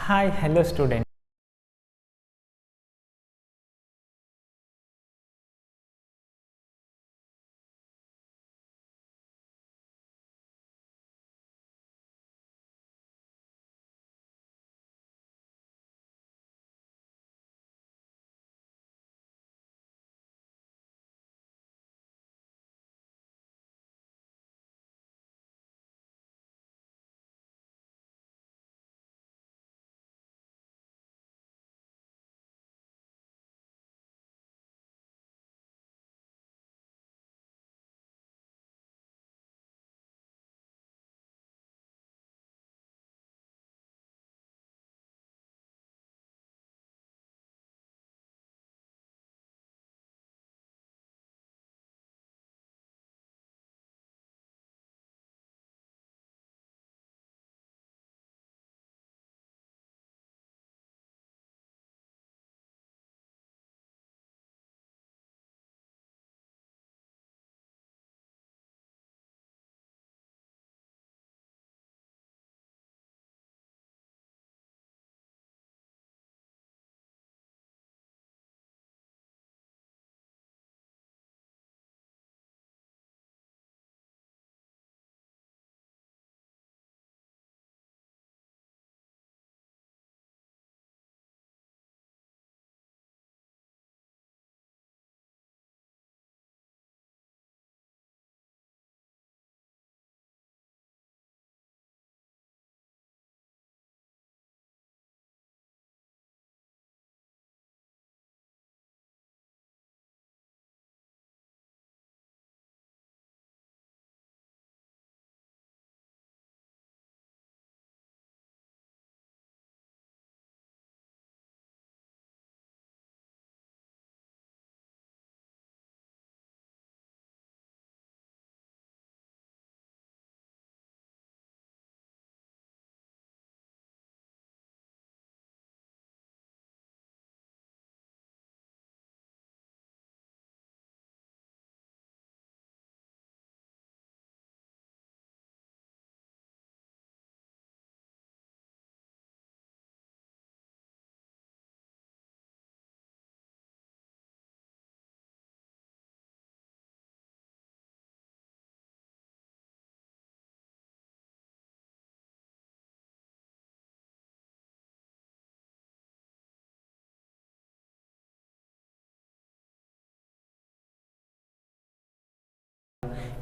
Hi, hello student.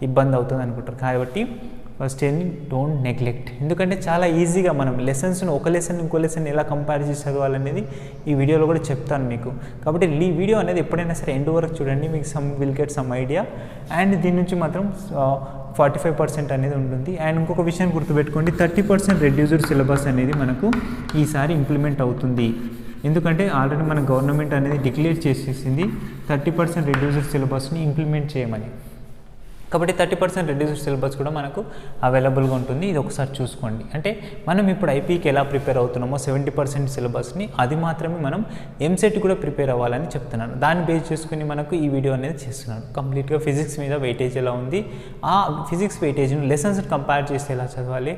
ఇబ్బంది అవుతుంది అనుకుంటారు. కాబట్టి ఫస్ట్ ఏంటి, డోంట్ నెగ్లెక్ట్. ఎందుకంటే చాలా ఈజీగా మనం లెసన్స్ను ఒక లెసన్ ఇంకో లెసన్ ఎలా కంపేర్ చేసి చదవాలనేది ఈ వీడియోలో కూడా చెప్తాను మీకు. కాబట్టి ఈ వీడియో అనేది ఎప్పుడైనా సరే ఎండ్ వరకు చూడండి, మీకు will get some idea. And దీని నుంచి మాత్రం 45% అనేది ఉంటుంది. అండ్ ఇంకొక విషయం గుర్తుపెట్టుకోండి, 30% రెడ్యూస్డ్ సిలబస్ అనేది మనకు ఈసారి ఇంప్లిమెంట్ అవుతుంది. ఎందుకంటే ఆల్రెడీ మన గవర్నమెంట్ అనేది డిక్లేర్ చేసేసింది 30% రెడ్యూస్డ్ సిలబస్ని ఇంప్లిమెంట్ చేయమని. కాబట్టి 30% రెడ్యూస్డ్ సిలబస్ కూడా మనకు అవైలబుల్గా ఉంటుంది. ఇది ఒకసారి చూసుకోండి. అంటే మనం ఇప్పుడు ఐపీకి ఎలా ప్రిపేర్ అవుతున్నామో 70% సిలబస్ని, అది మాత్రమే మనం ఎంసెట్ కూడా ప్రిపేర్ అవ్వాలని చెప్తున్నాను. దాన్ని బేస్ చేసుకుని మనకు ఈ వీడియో అనేది చేస్తున్నాను. కంప్లీట్గా ఫిజిక్స్ మీద వెయిటేజ్ ఎలా ఉంది, ఆ ఫిజిక్స్ వెయిటేజ్ను లెసన్స్ కంపేర్ చేస్తే ఎలా చదవాలి,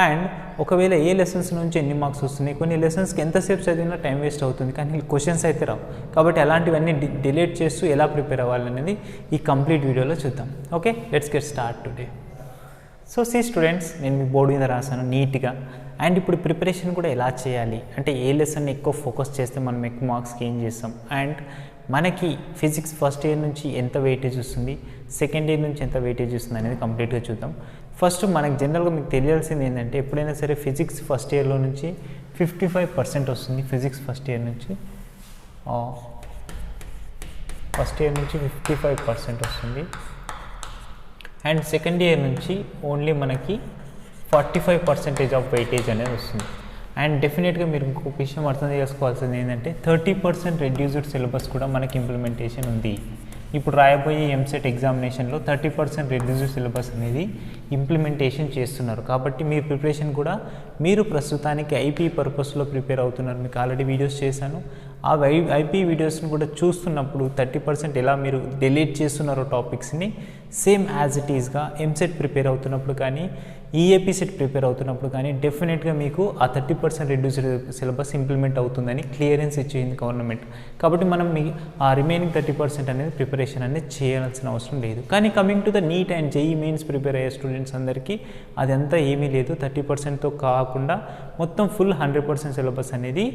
అండ్ ఒకవేళ ఏ లెసన్స్ నుంచి ఎన్ని మార్క్స్ వస్తున్నాయి, కొన్ని లెసన్స్కి ఎంతసేపు చదివినా టైం వేస్ట్ అవుతుంది, కానీ క్వశ్చన్స్ అయితే రావు. కాబట్టి అలాంటివన్నీ డిలీట్ చేస్తూ ఎలా ప్రిపేర్ అవ్వాలనేది ఈ కంప్లీట్ వీడియోలో చూద్దాం. Okay, let's get start today. So see students, నేను మీ బోర్డు మీద రాశాను నీట్గా. అండ్ ఇప్పుడు ప్రిపరేషన్ కూడా ఎలా చేయాలి అంటే, ఏ లెసన్ ఎక్కువ ఫోకస్ చేస్తే మనం ఎక్కువ మార్క్స్కి ఏం చేస్తాం, అండ్ మనకి ఫిజిక్స్ ఫస్ట్ ఇయర్ నుంచి ఎంత వెయిటేజ్ వస్తుంది, సెకండ్ ఇయర్ నుంచి ఎంత వెయిటేజ్ వస్తుంది అనేది కంప్లీట్గా చూద్దాం. ఫస్ట్ మనకు జనరల్గా మీకు తెలియాల్సింది ఏంటంటే, ఎప్పుడైనా సరే ఫిజిక్స్ ఫస్ట్ ఇయర్లో నుంచి 55% వస్తుంది. ఫిజిక్స్ ఫస్ట్ ఇయర్ నుంచి 55% వస్తుంది. అండ్ సెకండ్ ఇయర్ నుంచి ఓన్లీ మనకి 45% ఆఫ్ వెయిటేజ్ అనేది వస్తుంది. అండ్ డెఫినెట్గా మీరు ఇంకొక విషయం అర్థం చేసుకోవాల్సింది ఏంటంటే, 30% రెడ్యూస్డ్ సిలబస్ కూడా మనకి ఇంప్లిమెంటేషన్ ఉంది. ఇప్పుడు రాయబోయే ఎంసెట్ ఎగ్జామినేషన్లో 30% రెడ్యూస్డ్ సిలబస్ అనేది ఇంప్లిమెంటేషన్ చేస్తున్నారు. కాబట్టి మీ ప్రిపరేషన్ కూడా, మీరు ప్రస్తుతానికి ఐపీ పర్పస్లో ప్రిపేర్ అవుతున్నారు. మీకు ఆల్రెడీ వీడియోస్ చేశాను. ఆ ఐపీ వీడియోస్ని కూడా చూస్తున్నప్పుడు 30% ఎలా మీరు డిలీట్ చేస్తున్నారో టాపిక్స్ని సేమ్ యాజ్ ఇట్ ఈస్గా ఎంసెట్ ప్రిపేర్ అవుతున్నప్పుడు కానీ ఈఏపీ సెట్ ప్రిపేర్ అవుతున్నప్పుడు కానీ డెఫినెట్గా మీకు ఆ 30% రెడ్యూస్డ్ సిలబస్ ఇంప్లిమెంట్ అవుతుందని క్లియరెన్స్ ఇచ్చేయింది గవర్నమెంట్. కాబట్టి మనం ఆ రిమైనింగ్ 30% అనేది ప్రిపరేషన్ అనేది చేయాల్సిన అవసరం లేదు. కానీ coming to the NEET and JEE Mains prepare అయ్యే స్టూడెంట్స్ అందరికీ అదంతా ఏమీ లేదు. 30%తో కాకుండా మొత్తం ఫుల్ 100% సిలబస్ అనేది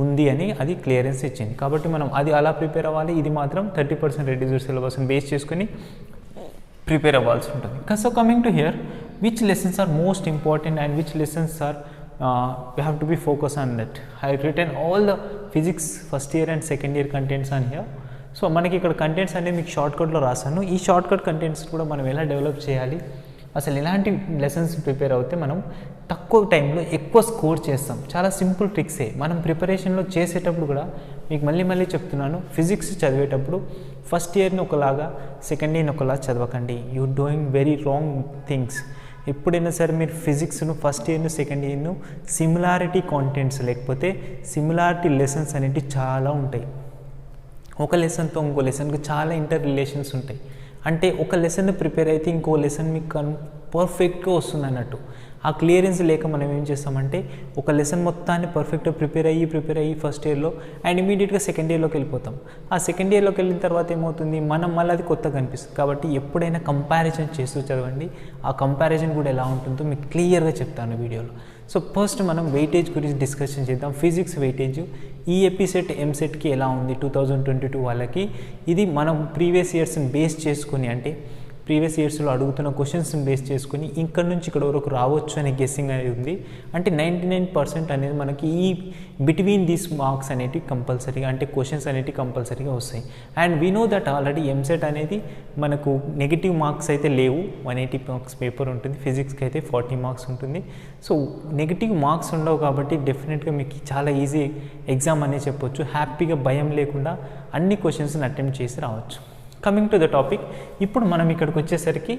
ఉంది అని అది క్లియరెన్స్ ఇచ్చింది. కాబట్టి మనం అది అలా ప్రిపేర్ అవ్వాలి. ఇది మాత్రం 30% రెడ్యూస్డ్ సిలబస్ని బేస్ చేసుకొని ప్రిపేర్ అవ్వాల్సి ఉంటుంది. So coming to hear, which lessons are most important and which lessons are we have to be focused on that. I have written all the physics first year and second year contents on here. So మనకి ఇక్కడ contents అనేది మీకు షార్ట్కట్లో రాశాను. ఈ shortcut contents కూడా మనం ఎలా develop చేయాలి, అసలు ఎలాంటి లెసన్స్ ప్రిపేర్ అవుతే మనం తక్కువ టైంలో ఎక్కువ స్కోర్ చేస్తాం. చాలా సింపుల్ ట్రిక్సే. మనం ప్రిపరేషన్లో చేసేటప్పుడు కూడా మీకు మళ్ళీ చెప్తున్నాను, ఫిజిక్స్ చదివేటప్పుడు ఫస్ట్ ఇయర్ని ఒకలాగా సెకండ్ ఇయర్ని ఒకలా చదవకండి. You doing very wrong things. ఎప్పుడైనా సరే మీరు ఫిజిక్స్ను ఫస్ట్ ఇయర్ను సెకండ్ ఇయర్ను సిమిలారిటీ కాంటెంట్స్ లేకపోతే సిమిలారిటీ లెసన్స్ అనేవి చాలా ఉంటాయి. ఒక లెసన్తో ఇంకో లెసన్కి చాలా ఇంటర్ రిలేషన్స్ ఉంటాయి. అంటే ఒక లెసన్ ప్రిపేర్ అయితే ఇంకో లెసన్ మీకు పర్ఫెక్ట్గా వస్తుంది అన్నట్టు. ఆ క్లియరెన్స్ లేక మనం ఏం చేస్తామంటే ఒక లెసన్ మొత్తాన్ని పర్ఫెక్ట్గా ప్రిపేర్ అయ్యి ఫస్ట్ ఇయర్లో అండ్ ఇమీడియట్గా సెకండ్ ఇయర్లోకి వెళ్ళిపోతాం. ఆ సెకండ్ ఇయర్లోకి వెళ్ళిన తర్వాత ఏమవుతుంది, మనం మళ్ళీ అది కొత్తగా కనిపిస్తుంది. కాబట్టి ఎప్పుడైనా కంపారిజన్ చేస్తూ చదవండి. ఆ కంపారిజన్ కూడా ఎలా ఉంటుందో మీకు క్లియర్గా చెప్తాను వీడియోలో. సో ఫస్ట్ మనం వెయిటేజ్ గురించి డిస్కషన్ చేద్దాం. ఫిజిక్స్ వెయిటేజ్ ఈఏపీ సెట్ ఎంసెట్కి ఎలా ఉంది 2022 వాళ్ళకి. ఇది మనం ప్రీవియస్ ఇయర్స్ని బేస్ చేసుకుని, అంటే ప్రీవియస్ ఇయర్స్లో అడుగుతున్న క్వశ్చన్స్ని బేస్ చేసుకుని ఇక్కడ నుంచి ఇక్కడ వరకు రావచ్చు అనే గెస్సింగ్ అనేది ఉంది. అంటే 99% అనేది మనకి ఈ బిట్వీన్ దీస్ మార్క్స్ అనేటివి కంపల్సరీగా, అంటే క్వశ్చన్స్ అనేటివి కంపల్సరీగా వస్తాయి. And we know that already EAMCET అనేది మనకు నెగిటివ్ మార్క్స్ అయితే లేవు. 180 మార్క్స్ పేపర్ ఉంటుంది. ఫిజిక్స్కి అయితే 40 మార్క్స్ ఉంటుంది. సో నెగిటివ్ మార్క్స్ ఉండవు కాబట్టి డెఫినెట్గా మీకు చాలా ఈజీ ఎగ్జామ్ అనే చెప్పొచ్చు. హ్యాపీగా భయం లేకుండా అన్ని క్వశ్చన్స్ని అటెంప్ట్ చేసి రావచ్చు. కమింగ్ టు ద టాపిక్, ఇప్పుడు మనం ఇక్కడికి వచ్చేసరికి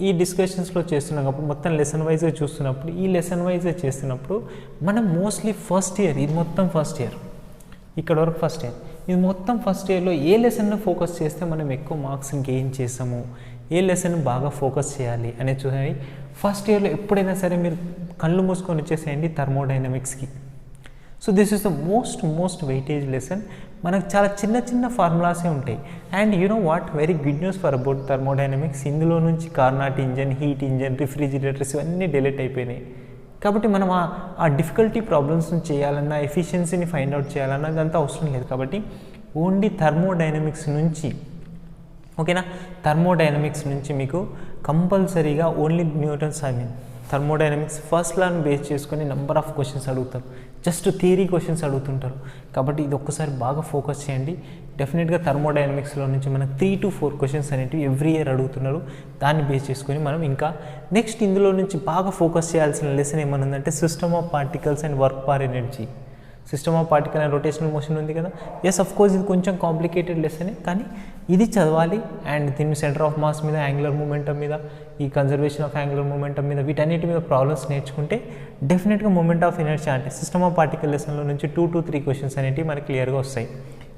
ఈ డిస్కషన్స్లో చేస్తున్నప్పుడు మొత్తం లెసన్ వైజ్గా చూస్తున్నప్పుడు, ఈ లెసన్ వైజ్గా చేస్తున్నప్పుడు మనం మోస్ట్లీ ఫస్ట్ ఇయర్, ఇది మొత్తం ఫస్ట్ ఇయర్, ఇక్కడ వరకు ఫస్ట్ ఇయర్, ఇది మొత్తం ఫస్ట్ ఇయర్లో ఏ లెసన్ను ఫోకస్ చేస్తే మనం ఎక్కువ మార్క్స్ని గెయిన్ చేస్తాము, ఏ లెసన్ బాగా ఫోకస్ చేయాలి అనేది చూడండి. ఫస్ట్ ఇయర్లో ఎప్పుడైనా సరే మీరు కళ్ళు మూసుకొని వచ్చేసేయండి థర్మోడైనమిక్స్కి. So this is the most weightage lesson. మనకు చాలా చిన్న ఫార్ములాసే ఉంటాయి. And you know what, very good news for about thermodynamics, ఇందులో నుంచి Carnot engine, heat engine, refrigerators ఇవన్నీ డిలీట్ అయిపోయినాయి. కాబట్టి మనం ఆ డిఫికల్టీ ప్రాబ్లమ్స్ని చేయాలన్నా, ఎఫిషియన్సీని ఫైండ్ అవుట్ చేయాలన్నా అదంతా అవసరం లేదు. కాబట్టి ఓన్లీ థర్మోడైనమిక్స్ నుంచి, ఓకేనా, థర్మోడైనమిక్స్ నుంచి మీకు కంపల్సరీగా ఓన్లీ న్యూటన్స్, థర్మోడైనమిక్స్ ఫస్ట్ లాని బేస్ చేసుకొని నెంబర్ ఆఫ్ క్వశ్చన్స్ అడుగుతారు. జస్ట్ థియరీ క్వశ్చన్స్ అడుగుతుంటారు. కాబట్టి ఇది ఒక్కసారి బాగా ఫోకస్ చేయండి. డెఫినెట్గా థర్మోడైనమిక్స్లో నుంచి మనకు 3 to 4 క్వశ్చన్స్ అనేవి ఎవ్రీ ఇయర్ అడుగుతున్నారు. దాన్ని బేస్ చేసుకొని మనం ఇంకా నెక్స్ట్ ఇందులో నుంచి బాగా ఫోకస్ చేయాల్సిన లెసన్ ఏమనుందంటే system of particles and work for energy. System of particle and rotational motion ఉంది కదా. ఎస్, అఫ్ కోర్స్ ఇది కొంచెం కాంప్లికేటెడ్ లెసనే, కానీ ఇది చదవాలి. అండ్ దీని సెంటర్ ఆఫ్ మాస్ మీద, యాంగులర్ మూమెంటం మీద, ఈ కన్జర్వేషన్ ఆఫ్ యాంగులర్ మూమెంటం మీద, వీటన్నిటి మీద ప్రాబ్లమ్స్ నేర్చుకుంటే డెఫినెట్గా మూమెంట్ ఆఫ్ ఎనర్జీ అంటే సిస్టమ్ ఆఫ్ పార్టికల్ లెసన్లో నుంచి 2 to 3 క్వశ్చన్స్ అనేవి మనకి క్లియర్గా వస్తాయి.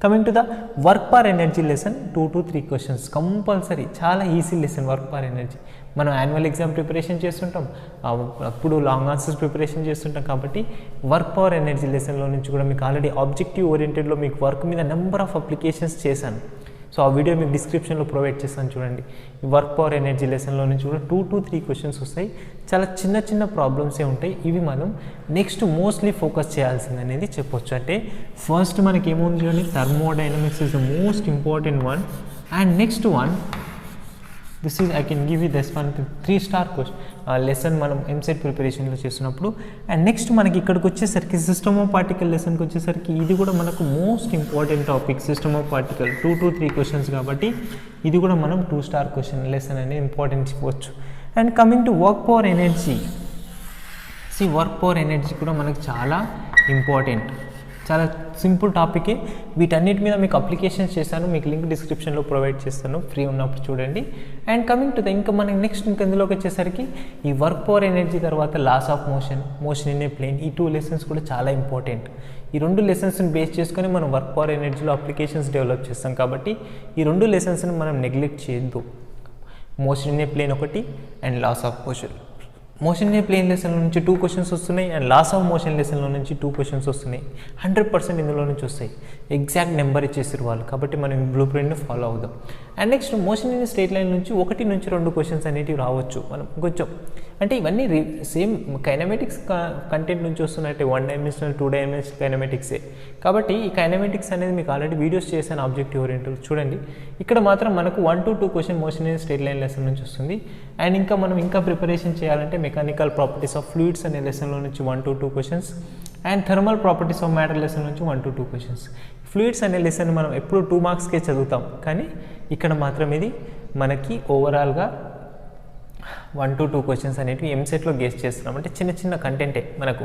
Coming to the work per energy lesson, 2 to 3 questions compulsory. చాలా easy lesson work per energy. మనం యాన్యువల్ ఎగ్జామ్ ప్రిపరేషన్ చేస్తుంటాం, అప్పుడు లాంగ్ ఆన్సర్స్ ప్రిపరేషన్ చేస్తుంటాం. కాబట్టి వర్క్ పవర్ ఎనర్జీ లెసన్లో నుంచి కూడా మీకు ఆల్రెడీ ఆబ్జెక్టివ్ ఓరియంటెడ్లో మీకు వర్క్ మీద నెంబర్ ఆఫ్ అప్లికేషన్స్ చేశాను. సో ఆ వీడియో మీకు డిస్క్రిప్షన్లో ప్రొవైడ్ చేస్తాను చూడండి. ఈ వర్క్ పవర్ ఎనర్జీ లెసన్లో నుంచి కూడా 2 to 3 క్వశ్చన్స్ వస్తాయి. చాలా చిన్న ప్రాబ్లమ్సే ఉంటాయి. ఇవి మనం నెక్స్ట్ మోస్ట్లీ ఫోకస్ చేయాల్సింది అనేది చెప్పొచ్చు. అంటే ఫస్ట్ మనకి ఏముంది చూడండి, thermodynamics is the most important one. And next one, this is I can give you this one 3-star lesson మనం ఎంసెట్ ప్రిపరేషన్లో చేస్తున్నప్పుడు. అండ్ నెక్స్ట్ మనకి ఇక్కడికి వచ్చేసరికి సిస్టమ్ ఆఫ్ పార్టికల్ లెసన్కి వచ్చేసరికి ఇది కూడా మనకు most important topic. System of particle 2 to 3 questions కాబట్టి ఇది కూడా మనం 2-star క్వశ్చన్ లెసన్ అనేది ఇంపార్టెన్స్ ఇవ్వచ్చు. And coming to work power energy, work power energy కూడా మనకు చాలా ఇంపార్టెంట్. చాలా సింపుల్ టాపికే. వీటన్నిటి మీద మీకు అప్లికేషన్స్ చేశాను, మీకు లింక్ డిస్క్రిప్షన్లో ప్రొవైడ్ చేస్తాను, ఫ్రీ ఉన్నప్పుడు చూడండి. అండ్ కమింగ్ టు ద ఇంకా మనకి నెక్స్ట్ ఇందులోకి వచ్చేసరికి ఈ వర్క్ పవర్ ఎనర్జీ తర్వాత laws of motion in a plane, ఈ 2 లెసన్స్ కూడా చాలా ఇంపార్టెంట్. ఈ 2 లెసన్స్ని బేస్ చేసుకొని మనం వర్క్ పవర్ ఎనర్జీలో అప్లికేషన్స్ డెవలప్ చేస్తాం కాబట్టి ఈ 2 లెసన్స్ని మనం నెగ్లెక్ట్ చేయొద్దు. మోషన్ ఇన్ ఏ ప్లేన్ ఒకటి and loss of motion in a plane లెసన్లో నుంచి 2 క్వశ్చన్స్ వస్తున్నాయి అండ్ లాస్ ఆఫ్ మోషన్ లెసన్లో నుంచి 2 క్వశ్చన్స్ వస్తున్నాయి. 100% ఇందులో నుంచి వస్తాయి. ఎగ్జాక్ట్ నెంబర్ ఇచ్చేసారు వాళ్ళు, కాబట్టి మనం బ్లూ ప్రింట్ని ఫాలో అవుదాం. And next motion in straight line నుంచి 1 నుంచి 2 క్వశ్చన్స్ అనేటివి రావచ్చు. మనం కొంచెం అంటే ఇవన్నీ సేమ్ కైనమెటిక్స్ కంటెంట్ నుంచి వస్తున్నట్టే, 1 డైమెన్షనల్ 2 డైమెన్షనల్ కైనమెటిక్సే. కాబట్టి ఈ కైనమెటిక్స్ అనేది మీకు ఆల్రెడీ వీడియోస్ చేశాను ఆబ్జెక్టివ్ ఓరియంటెడ్, చూడండి. ఇక్కడ మాత్రం మనకు 1 to 2 question motion in straight line lesson నుంచి వస్తుంది. అండ్ ఇంకా మనం ఇంకా ప్రిపరేషన్ చేయాలంటే మెకానికల్ ప్రాపర్టీస్ ఆఫ్ ఫ్లూయిడ్స్ అనే లెసన్లో నుంచి 1 to 2 questions and thermal properties of matter lesson నుంచి 1 to 2 క్వశ్చన్స్. ఫ్లూయిడ్స్ అనే లెసన్ మనం ఎప్పుడు 2 మార్క్స్కే చదువుతాం, కానీ ఇక్కడ మాత్రం ఇది మనకి ఓవరాల్గా 1 to 2 క్వశ్చన్స్ అనేవి ఎంసెట్లో గెస్ చేస్తున్నాం. అంటే చిన్న చిన్న కంటెంటే, మనకు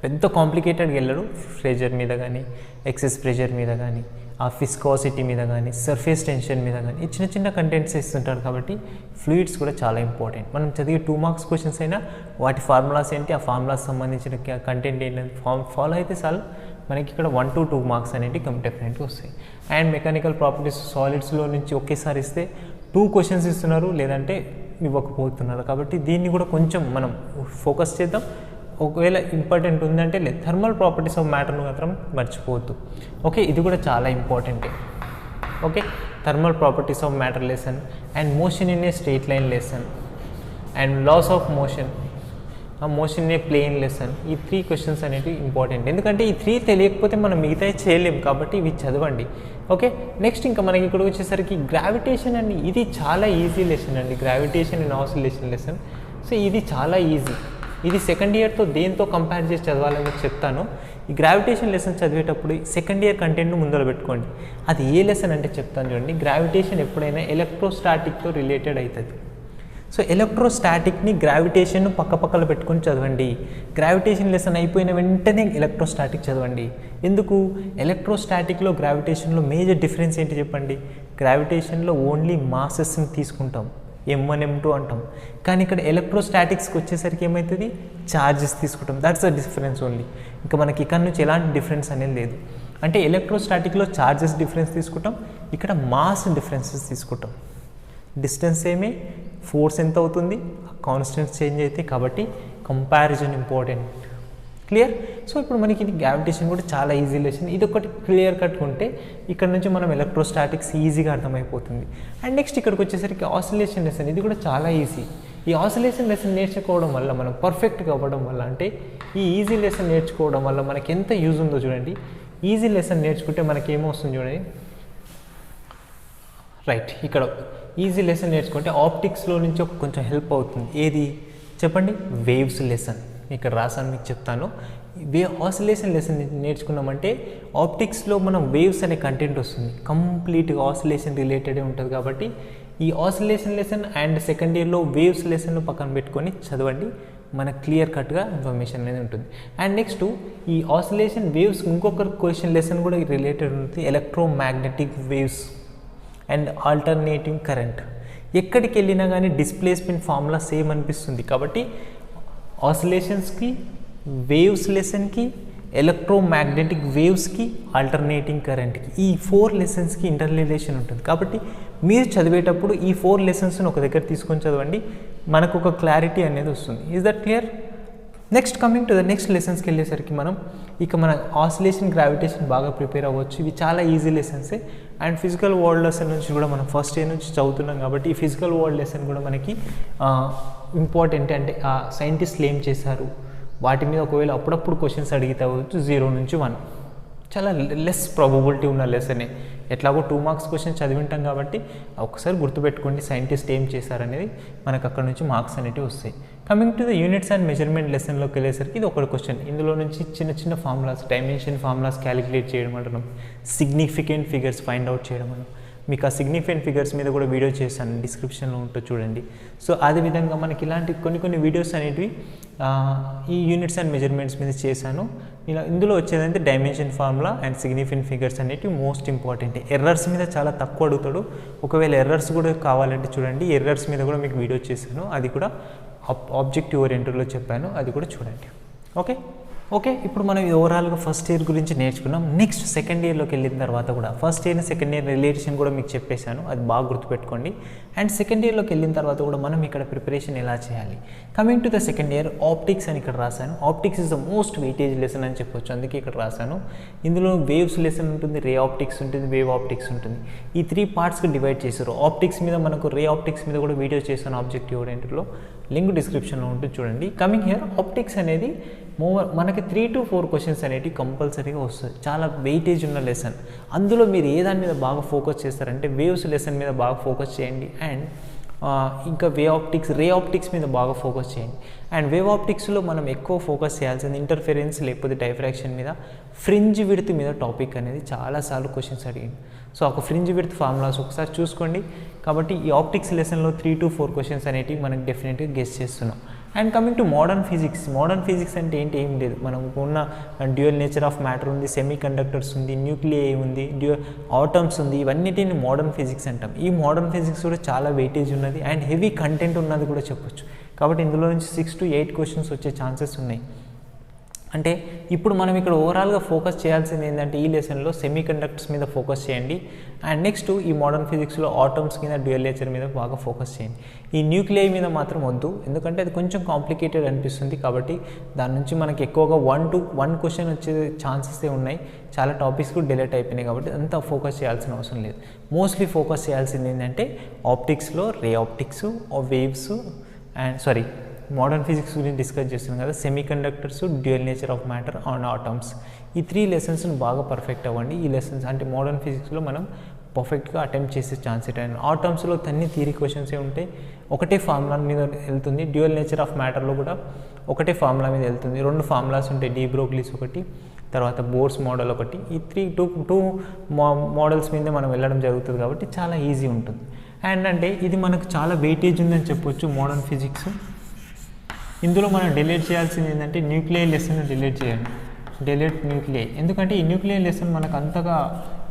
పెద్ద కాంప్లికేటెడ్గా వెళ్ళరు. ప్రెజర్ మీద కానీ, ఎక్సెస్ ప్రెజర్ మీద కానీ, ఆ ఫిస్కాసిటీ మీద కానీ, సర్ఫేస్ టెన్షన్ మీద కానీ, ఈ చిన్న చిన్న కంటెంట్స్ ఇస్తుంటారు. కాబట్టి ఫ్లూయిడ్స్ కూడా చాలా ఇంపార్టెంట్. మనం చదివే 2 మార్క్స్ క్వశ్చన్స్ అయినా వాటి ఫార్ములాస్ ఏంటి, ఆ ఫార్ములాస్ సంబంధించిన కంటెంట్ ఏంటంటే ఫాలో అయితే చాలు, మనకి ఇక్కడ 1 to 2 మార్క్స్ అనేవి డెఫినెట్గా వస్తాయి. అండ్ మెకానికల్ ప్రాపర్టీస్ సాలిడ్స్లో నుంచి ఒకేసారి ఇస్తే 2 క్వశ్చన్స్ ఇస్తున్నారు, లేదంటే ఇవ్వకపోతున్నారు. కాబట్టి దీన్ని కూడా కొంచెం మనం ఫోకస్ చేద్దాం. ఒకవేళ ఇంపార్టెంట్ ఉందంటే లేదు, థర్మల్ ప్రాపర్టీస్ ఆఫ్ మ్యాటర్ను మాత్రం మర్చిపోవద్దు. ఓకే, ఇది కూడా చాలా ఇంపార్టెంటే. Okay, thermal properties of matter lesson and motion in a straight line lesson and loss of motion in a plane lesson, ఈ 3 క్వశ్చన్స్ అనేవి ఇంపార్టెంట్. ఎందుకంటే ఈ 3 తెలియకపోతే మనం మిగతా చేయలేము, కాబట్టి ఇవి చదవండి. ఓకే, నెక్స్ట్ ఇంకా మనకి ఇక్కడ వచ్చేసరికి గ్రావిటేషన్ అండి. ఇది చాలా ఈజీ లెసన్ అండి, gravitation and oscillation lesson. So ఇది చాలా ఈజీ. ఇది సెకండ్ ఇయర్తో దేంతో కంపేర్ చేసి చదవాలని చెప్తాను. ఈ గ్రావిటేషన్ లెసన్ చదివేటప్పుడు సెకండ్ ఇయర్ కంటెంట్ను ముందర పెట్టుకోండి. అది ఏ లెసన్ అంటే చెప్తాను చూడండి. గ్రావిటేషన్ ఎప్పుడైనా ఎలక్ట్రోస్టాటిక్తో రిలేటెడ్ అవుతుంది. సో ఎలక్ట్రోస్టాటిక్ని గ్రావిటేషన్ను పక్కపక్కన పెట్టుకొని చదవండి. గ్రావిటేషన్ లెసన్ అయిపోయిన వెంటనే ఎలక్ట్రోస్టాటిక్ చదవండి. ఎందుకు? ఎలక్ట్రోస్టాటిక్లో గ్రావిటేషన్లో మేజర్ డిఫరెన్స్ ఏంటి చెప్పండి. గ్రావిటేషన్లో ఓన్లీ మాసెస్ని తీసుకుంటాం, M1 M2 అంటాం. కానీ ఇక్కడ ఎలక్ట్రోస్టాటిక్స్కి వచ్చేసరికి ఏమవుతుంది, ఛార్జెస్ తీసుకుంటాం. That's the difference only. ఇంకా మనకి ఇక్కడ నుంచి ఎలాంటి డిఫరెన్స్ అనేది లేదు. అంటే ఎలక్ట్రోస్టాటిక్లో ఛార్జెస్ డిఫరెన్స్ తీసుకుంటాం, ఇక్కడ మాస్ డిఫరెన్సెస్ తీసుకుంటాం. డిస్టెన్స్ ఏమే, ఫోర్స్ ఎంత అవుతుంది, కాన్స్టెంట్స్ చేంజ్ అవుతాయి. కాబట్టి కంపారిజన్ ఇంపార్టెంట్. క్లియర్? సో ఇప్పుడు మనకి ఇది గ్రావిటేషన్ కూడా చాలా ఈజీ లెసన్. ఇది ఒకటి క్లియర్ కట్టుకుంటే ఇక్కడ నుంచి మనం ఎలక్ట్రోస్టాటిక్స్ ఈజీగా అర్థమైపోతుంది. అండ్ నెక్స్ట్ ఇక్కడికి వచ్చేసరికి ఆసిలేషన్ లెసన్. ఇది కూడా చాలా ఈజీ. ఈ ఆసిలేషన్ లెసన్ నేర్చుకోవడం వల్ల మనం పర్ఫెక్ట్గా అవ్వడం వల్ల, అంటే ఈ ఈజీ లెసన్ నేర్చుకోవడం వల్ల మనకి ఎంత యూజ్ ఉందో చూడండి. ఈజీ లెసన్ నేర్చుకుంటే మనకి ఏమొస్తుంది చూడండి. రైట్, ఇక్కడ ఈజీ లెసన్ నేర్చుకుంటే ఆప్టిక్స్లో నుంచి కొంచెం హెల్ప్ అవుతుంది. ఏది చెప్పండి? Waves lesson. ఇక్కడ రాసాను, మీకు చెప్తాను. ఆసిలేషన్ లెసన్ నేర్చుకున్నామంటే ఆప్టిక్స్లో మనం వేవ్స్ అనే కంటెంట్ వస్తుంది. కంప్లీట్గా ఆసిలేషన్ రిలేటెడే ఉంటుంది. కాబట్టి ఈ ఆసిలేషన్ లెసన్ అండ్ సెకండ్ ఇయర్లో వేవ్స్ లెసన్ పక్కన పెట్టుకొని చదవండి. మనకు క్లియర్ కట్గా ఇన్ఫర్మేషన్ అనేది ఉంటుంది. అండ్ నెక్స్ట్ ఈ ఆసిలేషన్ వేవ్స్ ఇంకొక క్వశ్చన్ లెసన్ కూడా రిలేటెడ్ ఉంటుంది. Electromagnetic waves and alternative current. ఎక్కడికి వెళ్ళినా కానీ డిస్ప్లేస్మెంట్ ఫార్ములా సేమ్ అనిపిస్తుంది. కాబట్టి ఆసిలేషన్స్కి, వేవ్స్ లెసన్కి, ఎలక్ట్రోమాగ్నెటిక్ వేవ్స్కి, ఆల్టర్నేటింగ్ కరెంట్కి, ఈ 4 లెసన్స్కి ఇంటర్ రిలేషన్ ఉంటుంది. కాబట్టి మీరు చదివేటప్పుడు ఈ 4 లెసన్స్ని ఒక దగ్గర తీసుకొని చదవండి. మనకు ఒక క్లారిటీ అనేది వస్తుంది. Is that clear? Next coming to the next లెసన్స్కి వెళ్ళేసరికి మనం మన ఆసిలేషన్, గ్రావిటేషన్ బాగా ప్రిపేర్ అవ్వచ్చు. ఇవి చాలా ఈజీ లెసన్సే. అండ్ ఫిజికల్ వరల్డ్ లెసన్ నుంచి కూడా మనం ఫస్ట్ ఇయర్ నుంచి చదువుతున్నాం. కాబట్టి ఈ ఫిజికల్ వరల్డ్ లెసన్ కూడా మనకి ఇంపార్టెంట్. అంటే ఆ సైంటిస్టులు ఏం చేశారు, వాటి మీద ఒకవేళ అప్పుడప్పుడు క్వశ్చన్స్ అడిగితే అవ్వచ్చు. 0 నుంచి 1 చాలా లెస్ ప్రాబబిలిటీ ఉన్న లెసనే. ఎట్లాగో 2 మార్క్స్ క్వశ్చన్ చదివింటాం కాబట్టి ఒకసారి గుర్తుపెట్టుకోండి సైంటిస్ట్ ఏం చేశారనేది. మనకు అక్కడ నుంచి మార్క్స్ అనేవి వస్తాయి. Coming to the units and measurement లెసన్లోకి వెళ్ళేసరికి ఇది ఒక క్వశ్చన్. ఇందులో నుంచి చిన్న చిన్న ఫార్ములాస్, డైమెన్షన్ ఫార్ములాస్ క్యాలిక్యులేట్ చేయడం అంటున్నాం. సిగ్నిఫికెంట్ ఫిగర్స్ ఫైండ్ అవుట్ చేయడం మనం. మీకు ఆ సిగ్నిఫికెంట్ ఫిగర్స్ మీద కూడా వీడియో చేశాను, డిస్క్రిప్షన్లో ఉంటుంది చూడండి. సో అదేవిధంగా మనకి ఇలాంటి కొన్ని వీడియోస్ అనేటివి ఈ యూనిట్స్ అండ్ మెజర్మెంట్స్ మీద చేశాను. ఇలా ఇందులో వచ్చేదంటే dimension formula and significant figures అనేటివి మోస్ట్ ఇంపార్టెంట్. ఎర్రర్స్ మీద చాలా తక్కువ అడుగుతాడు. ఒకవేళ ఎర్రర్స్ కూడా కావాలంటే చూడండి, ఎర్రర్స్ మీద కూడా మీకు వీడియో చేశాను, అది కూడా ఆబ్జెక్టివ్ ఓరియంటెడ్లో చెప్పాను, అది కూడా చూడండి. ఓకే ఇప్పుడు మనం ఓవరాల్గా ఫస్ట్ ఇయర్ గురించి నేర్చుకున్నాం. నెక్స్ట్ సెకండ్ ఇయర్లోకి వెళ్ళిన తర్వాత కూడా first year second year relation కూడా మీకు చెప్పేశాను, అది బాగా గుర్తుపెట్టుకోండి. అండ్ సెకండ్ ఇయర్లోకి వెళ్ళిన తర్వాత కూడా మనం ఇక్కడ ప్రిపరేషన్ ఎలా చేయాలి. Coming to the second year, optics అని ఇక్కడ రాశాను. Optics is the most weightage lesson అని చెప్పొచ్చు, అందుకే ఇక్కడ రాశాను. ఇందులో వేవ్స్ లెసన్ ఉంటుంది, రే ఆప్టిక్స్ ఉంటుంది, వేవ్ ఆప్టిక్స్ ఉంటుంది. ఈ 3 పార్ట్స్కి డివైడ్ చేశారు. ఆప్టిక్స్ మీద మనకు రే ఆప్టిక్స్ మీద కూడా వీడియో చేశాను ఆబ్జెక్టివ్ ఓరియంటెడ్లో, లింక్ డిస్క్రిప్షన్లో ఉంటుంది చూడండి. కమింగ్ హియర్, ఆప్టిక్స్ అనేది మనకి 3 to 4 క్వశ్చన్స్ అనేవి కంపల్సరీగా వస్తుంది. చాలా వెయిటేజ్ ఉన్న లెసన్. అందులో మీరు ఏ దాని మీద బాగా ఫోకస్ చేస్తారంటే వేవ్స్ లెసన్ మీద బాగా ఫోకస్ చేయండి. అండ్ ఇంకా రే ఆప్టిక్స్ మీద బాగా ఫోకస్ చేయండి. అండ్ వేవ్ ఆప్టిక్స్లో మనం ఎక్కువ ఫోకస్ చేయాల్సింది ఇంటర్ఫెరెన్స్ లేకపోతే డైఫ్రాక్షన్ మీద, ఫ్రింజ్ విడ్త్ మీద టాపిక్ అనేది చాలాసార్లు క్వశ్చన్స్ అడిగింది. సో ఒక ఫ్రింజ్ విడ్త్ ఫార్ములాస్ ఒకసారి చూసుకోండి. కాబట్టి ఈ ఆప్టిక్స్ లెసన్లో 3 to 4 క్వశ్చన్స్ అనేవి మనకి డెఫినెట్గా గెస్ చేస్తున్నాం. And coming to modern physics అంటే ఏం లేదు, మనం ఉన్న డ్యూయల్ నేచర్ ఆఫ్ మ్యాటర్ ఉంది, సెమీ కండక్టర్స్ ఉంది, న్యూక్లియై ఉంది, ఆటమ్స్ ఉంది, ఇవన్నిటిని మోడర్న్ ఫిజిక్స్ అంటాం. ఈ మోడర్న్ ఫిజిక్స్ కూడా చాలా వెయిటేజ్ ఉన్నది అండ్ హెవీ కంటెంట్ ఉన్నది కూడా చెప్పొచ్చు. కాబట్టి ఇందులో నుంచి 6 to 8 క్వశ్చన్స్ వచ్చే ఛాన్సెస్ ఉన్నాయి. అంటే ఇప్పుడు మనం ఇక్కడ ఓవరాల్గా ఫోకస్ చేయాల్సింది ఏంటంటే ఈ లెసన్లో సెమీ కండక్టర్స్ మీద ఫోకస్ చేయండి. అండ్ నెక్స్ట్ ఈ మోడర్న్ ఫిజిక్స్లో ఆటమ్స్ కింద డ్యూయల్ నేచర్ మీద బాగా ఫోకస్ చేయండి. ఈ న్యూక్లియై మీద మాత్రం వద్దు, ఎందుకంటే అది కొంచెం కాంప్లికేటెడ్ అనిపిస్తుంది. కాబట్టి దాని నుంచి మనకి ఎక్కువగా 1 క్వశ్చన్ వచ్చే ఛాన్సెస్ ఉన్నాయి. చాలా టాపిక్స్ కూడా డిలీట్ అయిపోయినాయి, కాబట్టి అంతా ఫోకస్ చేయాల్సిన అవసరం లేదు. మోస్ట్లీ ఫోకస్ చేయాల్సింది ఏంటంటే ఆప్టిక్స్లో ray optics, waves and modern physics గురించి డిస్కస్ చేస్తున్నాం కదా, semiconductors, dual nature of matter and atoms. ఈ 3 లెసన్స్ని బాగా పర్ఫెక్ట్ అవ్వండి. ఈ లెసన్స్ అంటే మోడర్న్ ఫిజిక్స్లో మనం పర్ఫెక్ట్గా అటెంప్ట్ చేసే ఛాన్స్ ఉంటాయి. ఆటమ్స్లో అన్ని థియరీ క్వశ్చన్సే ఉంటాయి, ఒకటే ఫార్ములా మీద వెళ్తుంది. డ్యూయల్ నేచర్ ఆఫ్ మ్యాటర్లో కూడా ఒకటే ఫార్ములా మీద వెళ్తుంది. 2 ఫార్ములాస్ ఉంటాయి, డి బ్రోగ్లీస్ ఒకటి, తర్వాత బోర్స్ మోడల్ ఒకటి. ఈ 2 మోడల్స్ మీద మనం వెళ్ళడం జరుగుతుంది, కాబట్టి చాలా ఈజీ ఉంటుంది. అండ్ అంటే ఇది మనకు చాలా వెయిటేజ్ ఉందని చెప్పొచ్చు మోడర్న్ ఫిజిక్స్. ఇందులో మనం డిలీట్ చేయాల్సింది ఏంటంటే న్యూక్లియై లెసన్ డిలీట్ న్యూక్లియై. ఎందుకంటే ఈ న్యూక్లియై లెసన్ మనకు అంతగా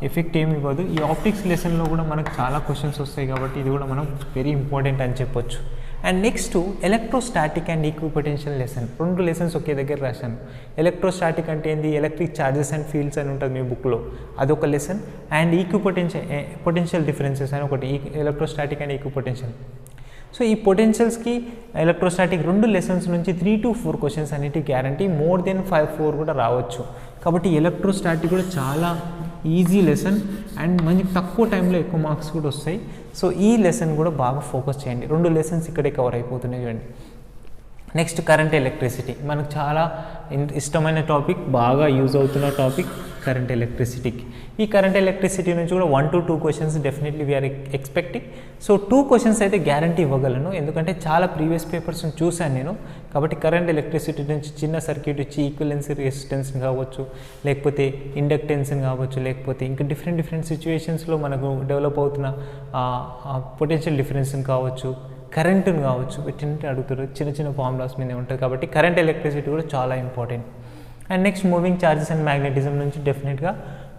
ఎఫెక్ట్ ఏమి ఇవ్వదు. ఈ ఆప్టిక్స్ లెసన్లో కూడా మనకు చాలా క్వశ్చన్స్ వస్తాయి, కాబట్టి ఇది కూడా మనం వెరీ ఇంపార్టెంట్ అని చెప్పొచ్చు. And next electrostatic and equipotential lesson. 2 lessons ఒకే దగ్గర రాశాను. ఎలక్ట్రోస్టాటిక్ అంటే ఏంది, ఎలక్ట్రిక్ ఛార్జెస్ అండ్ ఫీల్డ్స్ అని ఉంటుంది మీ బుక్లో, అదొక లెసన్. అండ్ పొటెన్షియల్ డిఫరెన్సెస్ అని ఒకటి, ఎలక్ట్రోస్టాటిక్ అండ్ ఈక్విపొటెన్షియల్. సో ఈ పొటెన్షియల్స్కి ఎలక్ట్రోస్టాటిక్ 2 లెసన్స్ నుంచి 3 to 4 క్వశ్చన్స్ అనేవి గ్యారంటీ, మోర్ దెన్ 5-4 కూడా రావచ్చు. కాబట్టి ఎలక్ట్రోస్టాటిక్ కూడా చాలా ఈజీ లెసన్ అండ్ మనకి తక్కువ టైంలో ఎక్కువ మార్క్స్ కూడా వస్తాయి. సో ఈ లెసన్ కూడా బాగా ఫోకస్ చేయండి. 2 లెసన్స్ ఇక్కడే కవర్ అయిపోతున్నాయి చూడండి. నెక్స్ట్ కరెంట్ ఎలక్ట్రిసిటీ, మనకు చాలా ఇష్టమైన టాపిక్, బాగా యూజ్ అవుతున్న టాపిక్ కరెంట్ ఎలక్ట్రిసిటీకి. ఈ కరెంట్ ఎలక్ట్రిసిటీ నుంచి కూడా 1 to 2 questions definitely we're expecting. So 2 questions అయితే గ్యారంటీ ఇవ్వగలను, ఎందుకంటే చాలా ప్రీవియస్ పేపర్స్ని చూశాను నేను. కాబట్టి కరెంట్ ఎలక్ట్రిసిటీ నుంచి చిన్న సర్క్యూట్ ఇచ్చి ఈక్వివలెన్సీ రెసిస్టెన్స్ని కావచ్చు, లేకపోతే ఇండక్టెన్స్ని కావచ్చు, లేకపోతే ఇంకా డిఫరెంట్ సిచ్యువేషన్స్లో మనకు డెవలప్ అవుతున్న పొటెన్షియల్ డిఫరెన్స్ని కావచ్చు, కరెంటుని కావచ్చు, వీటిని అడుగుతారు. చిన్న ఫార్ములాస్ మీద ఉంటుంది. కాబట్టి కరెంట్ ఎలక్ట్రిసిటీ కూడా చాలా important. And next moving charges and magnetism నుంచి డెఫినెట్గా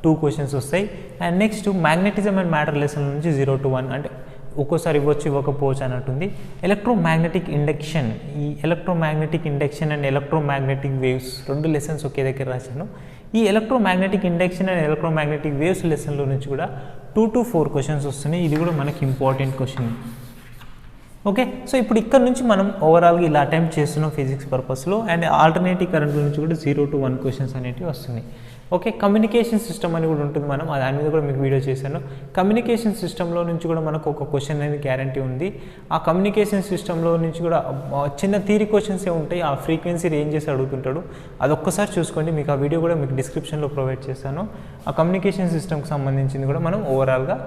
2 క్వశ్చన్స్ వస్తాయి. And next magnetism and matter lesson నుంచి 0 to 1, అంటే ఒక్కోసారి ఇవ్వచ్చు ఇవ్వకపోవచ్చు అన్నట్టుంది. ఎలక్ట్రోమాగ్నెటిక్ ఇండక్షన్, ఈ electromagnetic induction and electromagnetic waves 2 lessons ఒకే దగ్గర రాశాను. ఈ electromagnetic induction and electromagnetic waves లెసన్లో నుంచి కూడా 2 to 4 క్వశ్చన్స్ వస్తున్నాయి. ఇది కూడా మనకి ఇంపార్టెంట్ క్వశ్చన్. ఓకే, సో ఇప్పుడు ఇక్కడ నుంచి మనం ఓవరాల్గా ఇలా అటెంప్ట్ చేస్తున్నాం ఫిజిక్స్ పర్పస్లో. అండ్ ఆల్టర్నేటివ్ కరెంట్ నుంచి కూడా 0 to 1 క్వశ్చన్స్ అనేవి వస్తున్నాయి. ఓకే, కమ్యూనికేషన్ సిస్టమ్ అని కూడా ఉంటుంది, మనం దాని మీద కూడా మీకు వీడియో చేశాను. కమ్యూనికేషన్ సిస్టంలో నుంచి కూడా మనకు ఒక క్వశ్చన్ అనేది గ్యారంటీ ఉంది. ఆ కమ్యూనికేషన్ సిస్టంలో నుంచి కూడా చిన్న థియరీ క్వశ్చన్స్ ఉంటాయి, ఆ ఫ్రీక్వెన్సీ రేంజెస్ అడుగుతుంటాడు. అదొక్కసారి చూసుకోండి, మీకు ఆ వీడియో కూడా మీకు డిస్క్రిప్షన్లో ప్రొవైడ్ చేశాను. ఆ కమ్యూనికేషన్ సిస్టమ్కి సంబంధించింది కూడా మనం ఓవరాల్గా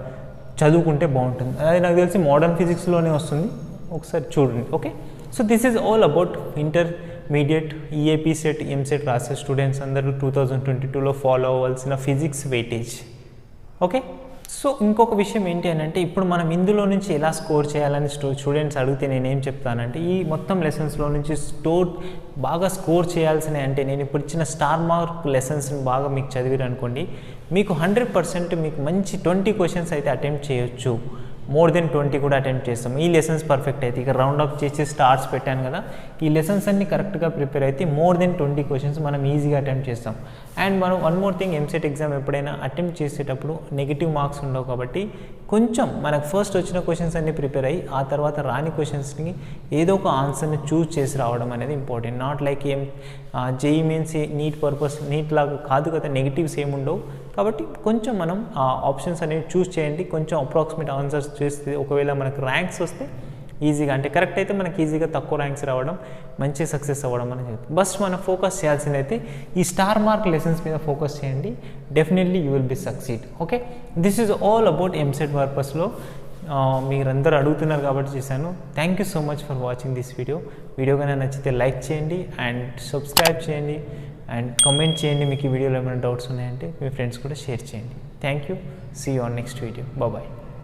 చదువుకుంటే బాగుంటుంది. అది నాకు తెలిసి మోడర్న్ ఫిజిక్స్లోనే వస్తుంది, ఒకసారి చూడండి. Okay, so this is all about intermediate EAP set EAMCET రాసే స్టూడెంట్స్ అందరూ 2022లో ఫాలో అవ్వాల్సిన ఫిజిక్స్ వెయిటేజ్. ఓకే, సో ఇంకొక విషయం ఏంటి అని అంటే ఇప్పుడు మనం ఇందులో నుంచి ఎలా స్కోర్ చేయాలని స్టూడెంట్స్ అడిగితే నేనేం చెప్తానంటే ఈ మొత్తం లెసన్స్లో నుంచి బాగా స్కోర్ చేయాల్సిన అంటే నేను ఇప్పుడు ఇచ్చిన స్టార్ మార్క్ లెసన్స్ని బాగా మీకు చదివారు అనుకోండి మీకు 100% మీకు మంచి 20 క్వశ్చన్స్ అయితే అటెంప్ట్ చేయొచ్చు. మోర్ దెన్ 20 కూడా అటెంప్ట్ చేస్తాం ఈ లెసన్స్ పర్ఫెక్ట్ అయితే. ఇక రౌండ్ అప్ చేసి స్టార్స్ పెట్టాను కదా, ఈ లెసన్స్ అన్ని కరెక్ట్గా ప్రిపేర్ అయితే మోర్ దెన్ 20 క్వశ్చన్స్ మనం ఈజీగా అటెంప్ట్ చేస్తాం. అండ్ మనం one more thing, EAMCET exam ఎప్పుడైనా అటెంప్ట్ చేసేటప్పుడు నెగిటివ్ మార్క్స్ ఉండవు కాబట్టి కొంచెం మనకు ఫస్ట్ వచ్చిన క్వశ్చన్స్ అన్ని ప్రిపేర్ అయ్యి ఆ తర్వాత రాని క్వశ్చన్స్ని ఏదో ఒక ఆన్సర్ని చూస్ చేసి రావడం అనేది important. Not like JEE means NEET purpose NEET లాగా కాదు కదా, నెగిటివ్స్ ఏముండవు. కాబట్టి కొంచెం మనం ఆప్షన్స్ అనేవి చూస్ చేయండి, కొంచెం అప్రాక్సిమేట్ ఆన్సర్స్ చేస్తే ఒకవేళ మనకు ర్యాంక్స్ వస్తే ఈజీగా అంటే కరెక్ట్ అయితే మనకి ఈజీగా తక్కువ ర్యాంక్స్ రావడం, మంచి సక్సెస్ అవ్వడం అనేది. బస్ మనం ఫోకస్ చేయాల్సింది అయితే ఈ స్టార్ మార్క్ లెసన్స్ మీద ఫోకస్ చేయండి. Definitely you will be succeed. Okay, this is all about EAMCET పర్పస్లో. మీరందరూ అడుగుతున్నారు కాబట్టి చేశాను. Thank you so much for watching this video కనుక నచ్చితే లైక్ చేయండి అండ్ సబ్స్క్రైబ్ చేయండి అండ్ కమెంట్ చేయండి. మీకు ఈ వీడియోలో ఏమైనా డౌట్స్ ఉన్నాయంటే మీ ఫ్రెండ్స్ కూడా షేర్ చేయండి. Thank you. See you on next video. Bye.